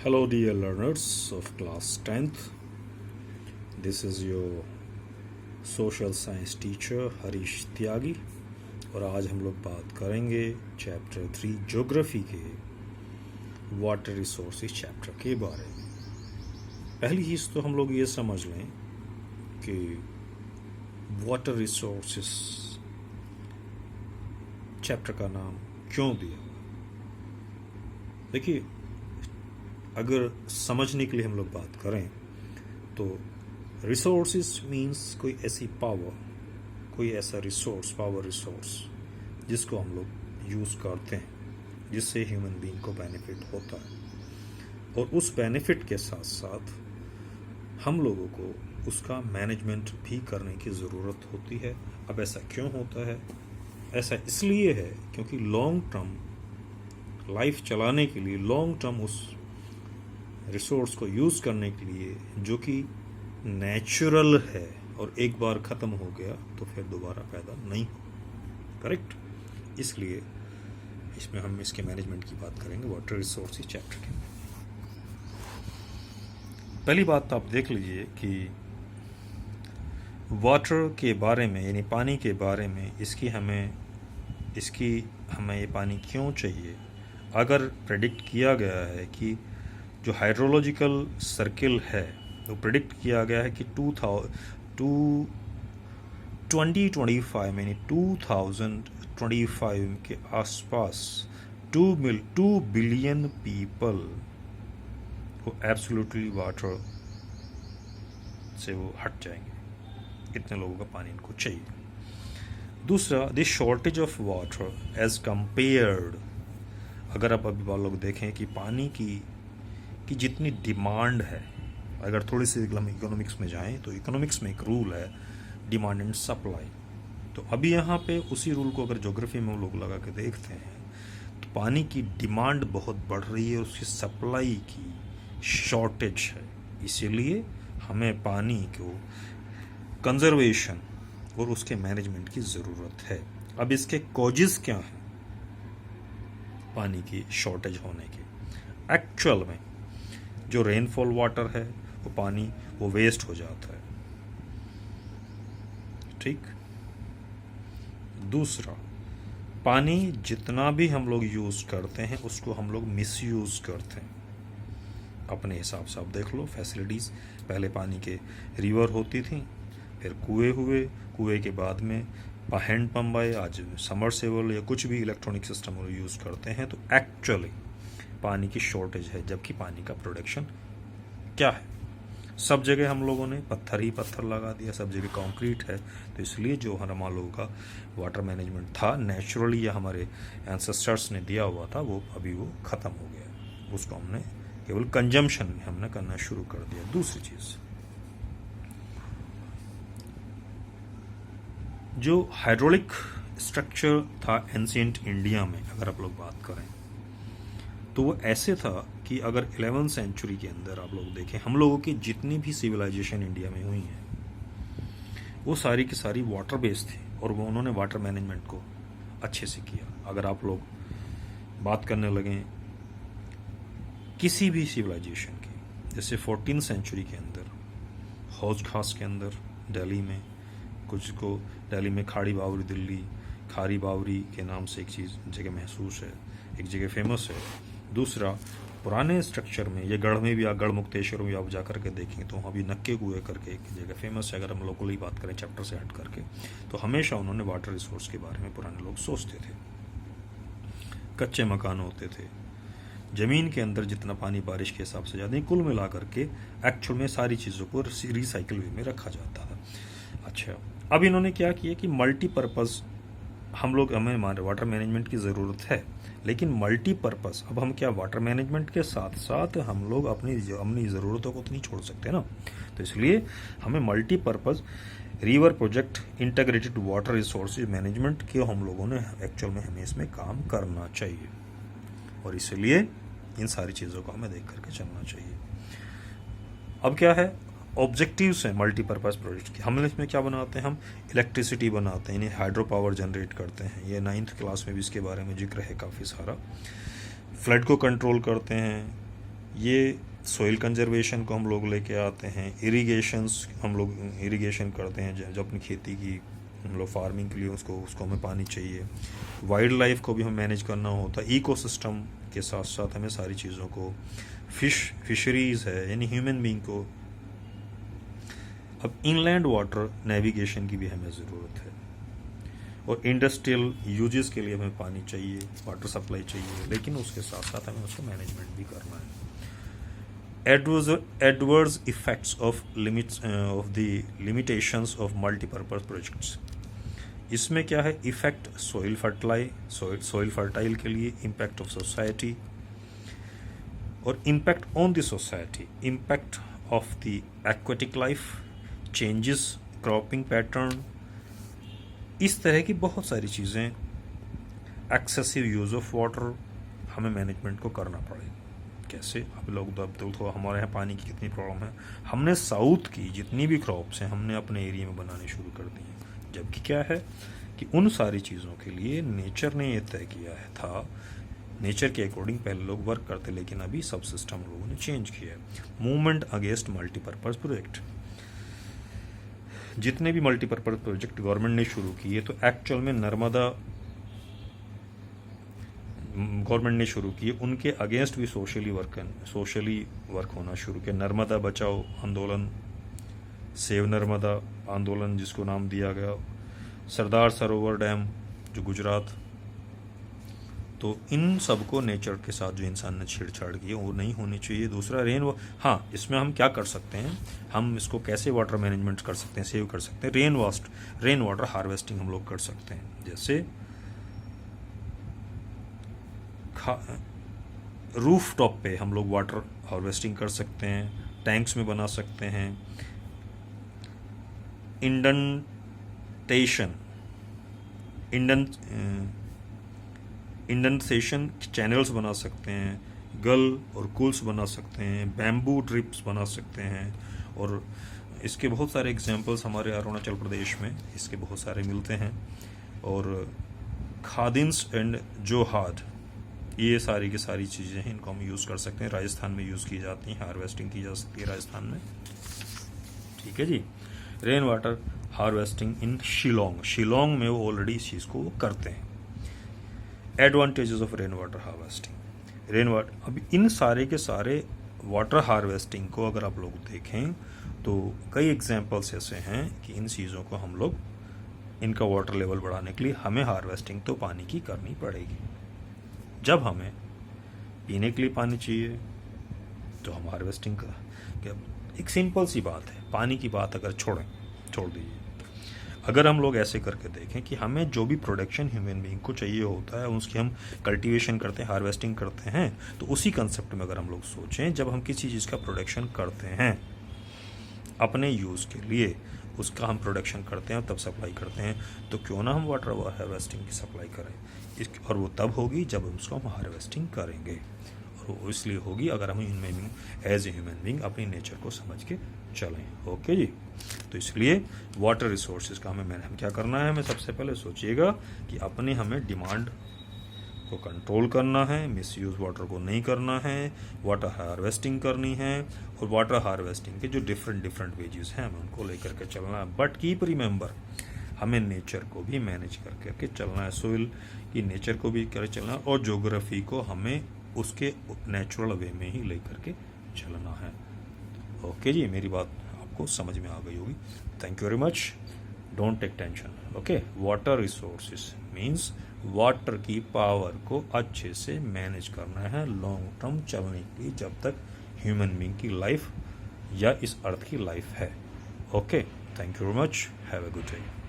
Hello, dear learners of class 10th. This is your social science teacher Harish त्यागी और आज हम लोग बात करेंगे चैप्टर 3 ज्योग्राफी के वाटर रिसोर्सेज चैप्टर के बारे में। पहली चीज़ तो हम लोग ये समझ लें कि वाटर रिसोर्सेज चैप्टर का नाम क्यों दिया। देखिए, अगर समझने के लिए हम लोग बात करें तो रिसोर्सेज मीन्स कोई ऐसी पावर, कोई ऐसा रिसोर्स, पावर रिसोर्स जिसको हम लोग यूज़ करते हैं, जिससे ह्यूमन बीइंग को बेनिफिट होता है और उस बेनिफिट के साथ साथ हम लोगों को उसका मैनेजमेंट भी करने की ज़रूरत होती है। अब ऐसा क्यों होता है? ऐसा इसलिए है क्योंकि लॉन्ग टर्म लाइफ चलाने के लिए, लॉन्ग टर्म उस रिसोर्स को यूज़ करने के लिए जो कि नेचुरल है और एक बार ख़त्म हो गया तो फिर दोबारा पैदा नहीं हो, करेक्ट। इसलिए इसमें हम इसके मैनेजमेंट की बात करेंगे वाटर रिसोर्सेज चैप्टर के। पहली बात तो आप देख लीजिए कि वाटर के बारे में, यानी पानी के बारे में, इसकी हमें ये पानी क्यों चाहिए। अगर प्रेडिक्ट किया गया है कि जो हाइड्रोलॉजिकल सर्किल है वो प्रेडिक्ट किया गया है कि 2025 यानी 2025 के आसपास 2 बिलियन पीपल को एब्सोल्युटली वाटर से वो हट जाएंगे। इतने लोगों का पानी इनको चाहिए। दूसरा, the shortage of water as compared. अगर आप अभी लोग देखें कि पानी की जितनी डिमांड है, अगर थोड़ी सी हम इकोनॉमिक्स में जाएं तो इकोनॉमिक्स में एक रूल है डिमांड एंड सप्लाई। तो अभी यहाँ पे उसी रूल को अगर ज्योग्राफी में लोग लगा के देखते हैं तो पानी की डिमांड बहुत बढ़ रही है, उसकी सप्लाई की शॉर्टेज है। इसीलिए हमें पानी को कंजर्वेशन और उसके मैनेजमेंट की ज़रूरत है। अब इसके कॉजेज़ क्या हैं पानी की शॉर्टेज होने के? एक्चुअल में जो रेनफॉल वाटर है वो पानी वो वेस्ट हो जाता है, ठीक। दूसरा, पानी जितना भी हम लोग यूज़ करते हैं उसको हम लोग मिसयूज़ करते हैं अपने हिसाब से। आप देख लो फैसिलिटीज़, पहले पानी के रिवर होती थी, फिर कुएं हुए, कुएं के बाद में हैंड पंप आए, आज समरसेबल या कुछ भी इलेक्ट्रॉनिक सिस्टम यूज़ करते हैं। तो एक्चुअली पानी की शॉर्टेज है, जबकि पानी का प्रोडक्शन क्या है? सब जगह हम लोगों ने पत्थर ही पत्थर लगा दिया, सब जगह कंक्रीट है। तो इसलिए जो हमारा लोगों का वाटर मैनेजमेंट था नेचुरली या हमारे एंसेस्टर्स ने दिया हुआ था, वो अभी वो ख़त्म हो गया। उसको हमने केवल कंजम्पशन में हमने करना शुरू कर दिया। दूसरी चीज़, जो हाइड्रोलिक स्ट्रक्चर था एंशिएंट इंडिया में, अगर आप लोग बात करें तो वो ऐसे था कि अगर 11वीं सेंचुरी के अंदर आप लोग देखें, हम लोगों की जितनी भी सिविलाइजेशन इंडिया में हुई हैं वो सारी की सारी वाटर बेस्ड थी और वो उन्होंने वाटर मैनेजमेंट को अच्छे से किया। अगर आप लोग बात करने लगें किसी भी सिविलाइजेशन की, जैसे 14वीं सेंचुरी के अंदर हौज खास के अंदर दिल्ली में, कुछ को दिल्ली में खाड़ी बावरी, दिल्ली खारी बावरी के नाम से एक चीज़ जगह महसूस है, एक जगह फेमस है। दूसरा, पुराने स्ट्रक्चर में ये गढ़ में भी, गढ़ मुक्तेश्वर में आप जा करके देखेंगे तो वहाँ भी नक्के कुएँ करके एक जगह फेमस है। अगर हम लोकली बात करें चैप्टर से हट करके, तो हमेशा उन्होंने वाटर रिसोर्स के बारे में पुराने लोग सोचते थे। कच्चे मकान होते थे, ज़मीन के अंदर जितना पानी बारिश के हिसाब से ज़्यादा, कुल मिला करके एक्चुअल में सारी चीज़ों को रिसाइकिल वे में रखा जाता था। अच्छा, अब इन्होंने क्या किया कि मल्टीपर्पज़ हमें वाटर मैनेजमेंट की ज़रूरत है, लेकिन मल्टीपर्पज़, अब हम क्या वाटर मैनेजमेंट के साथ साथ हम लोग अपनी ज़रूरतों को तो नहीं छोड़ सकते ना। तो इसलिए हमें multipurpose river project, integrated water resources management के हम लोगों ने एक्चुअल में हमें इसमें काम करना चाहिए और इसलिए इन सारी चीज़ों को हमें देख करके चलना चाहिए। अब क्या है ऑब्जेक्टिव्स हैं मल्टीपर्पज़ प्रोजेक्ट के। हम इसमें क्या बनाते हैं, हम इलेक्ट्रिसिटी बनाते हैं, यानी हाइड्रो पावर जनरेट करते हैं। ये 9th क्लास में भी इसके बारे में जिक्र है काफ़ी सारा। फ्लड को कंट्रोल करते हैं, ये सोइल कंजर्वेशन को हम लोग लेके आते हैं, इरिगेशंस हम लोग इरिगेशन करते हैं जो अपनी खेती की हम लोग फार्मिंग के लिए उसको हमें पानी चाहिए। वाइल्ड लाइफ को भी हमें मैनेज करना होता है, इकोसिस्टम के साथ साथ हमें सारी चीज़ों को, फिशरीज़ है यानी ह्यूमन बीइंग को। अब इनलैंड वाटर नेविगेशन की भी हमें ज़रूरत है, और इंडस्ट्रियल यूजेस के लिए हमें पानी चाहिए, वाटर सप्लाई चाहिए, लेकिन उसके साथ साथ हमें उसको मैनेजमेंट भी करना है। Adverse effects of the limitations of multipurpose projects. इसमें क्या है, इफेक्ट सॉइल फर्टाइल के लिए, इम्पैक्ट ऑफ सोसाइटी और impact on the society, impact of the aquatic life, changes cropping pattern, इस तरह की बहुत सारी चीज़ें। एक्सेसिव यूज़ ऑफ वाटर हमें मैनेजमेंट को करना पड़ेगा। कैसे, अब लोग तो हमारे यहाँ पानी की कितनी प्रॉब्लम है, हमने साउथ की जितनी भी क्रॉप्स हैं हमने अपने एरिया में बनाने शुरू कर दी हैं, जबकि क्या है कि उन सारी चीज़ों के लिए नेचर ने ये तय किया है था, नेचर के अकॉर्डिंग पहले लोग वर्क करते, लेकिन अभी सब सिस्टम लोगों ने चेंज किया है। मूवमेंट अगेंस्ट मल्टीपर्पज़ प्रोजेक्ट, जितने भी मल्टीपर्पज़ प्रोजेक्ट गवर्नमेंट ने शुरू किए तो एक्चुअल में गवर्नमेंट ने शुरू किए, उनके अगेंस्ट भी सोशली वर्क होना शुरू किया। नर्मदा बचाओ आंदोलन, सेव नर्मदा आंदोलन जिसको नाम दिया गया, सरदार सरोवर डैम जो गुजरात, तो इन सब को नेचर के साथ जो इंसान ने छेड़छाड़ की वो नहीं होनी चाहिए। दूसरा हाँ, इसमें हम क्या कर सकते हैं, हम इसको कैसे वाटर मैनेजमेंट कर सकते हैं, सेव कर सकते हैं। रेन वाटर हार्वेस्टिंग हम लोग कर सकते हैं, जैसे रूफ टॉप पे हम लोग वाटर हार्वेस्टिंग कर सकते हैं, टैंक्स में बना सकते हैं, इंडेंसेशन चैनल्स बना सकते हैं, गल और कूल्स बना सकते हैं, बैम्बू ट्रिप्स बना सकते हैं, और इसके बहुत सारे एग्जांपल्स हमारे अरुणाचल प्रदेश में इसके बहुत सारे मिलते हैं। और खादिन्स एंड जोहाद, ये सारी की सारी चीज़ें हैं, इनको हम यूज़ कर सकते हैं। राजस्थान में यूज़ की जाती हैं, हार्वेस्टिंग की जा सकती है राजस्थान में, ठीक है जी। रेन वाटर हार्वेस्टिंग इन शिलोंग में वो ऑलरेडी इस चीज़ को करते हैं। Advantages of rain water harvesting, अब इन सारे के सारे वाटर हार्वेस्टिंग को अगर आप लोग देखें तो कई एग्जांपल्स ऐसे हैं कि इन चीज़ों को हम लोग, इनका वाटर लेवल बढ़ाने के लिए हमें हार्वेस्टिंग तो पानी की करनी पड़ेगी। जब हमें पीने के लिए पानी चाहिए तो हम हार्वेस्टिंग का, एक सिंपल सी बात है, पानी की बात अगर छोड़ दीजिए, अगर हम लोग ऐसे करके देखें कि हमें जो भी प्रोडक्शन ह्यूमन बीइंग को चाहिए होता है उसकी हम कल्टीवेशन करते हैं, हार्वेस्टिंग करते हैं, तो उसी कंसेप्ट में अगर हम लोग सोचें, जब हम किसी चीज़ का प्रोडक्शन करते हैं अपने यूज़ के लिए, उसका हम प्रोडक्शन करते हैं तब सप्लाई करते हैं, तो क्यों ना हम वाटर हार्वेस्टिंग की सप्लाई करें। और वो तब होगी जब उसको हम हार्वेस्टिंग करेंगे, और वो इसलिए होगी अगर हम एज ए ह्यूमन बीइंग अपनी नेचर को समझ के चलें। ओके जी, तो इसलिए वाटर रिसोर्सेज का हम क्या करना है, हमें सबसे पहले सोचिएगा कि हमें डिमांड को कंट्रोल करना है, मिसयूज वाटर को नहीं करना है, वाटर हार्वेस्टिंग करनी है, और वाटर हार्वेस्टिंग के जो डिफरेंट वेजेस हैं हमें उनको लेकर के चलना है। बट कीप रिमेंबर, हमें नेचर को भी मैनेज करके चलना है, सोइल की नेचर को भी कर चलना है, और ज्योग्राफी को हमें उसके नेचुरल वे में ही लेकर के चलना है। ओके जी, मेरी बात आपको समझ में आ गई होगी। Thank you very much, don't take tension. Okay, water resources means water की पावर को अच्छे से मैनेज करना है लॉन्ग टर्म चलने के लिए, जब तक ह्यूमन बीइंग की लाइफ या इस अर्थ की लाइफ है। Okay, thank you very much, have a good day.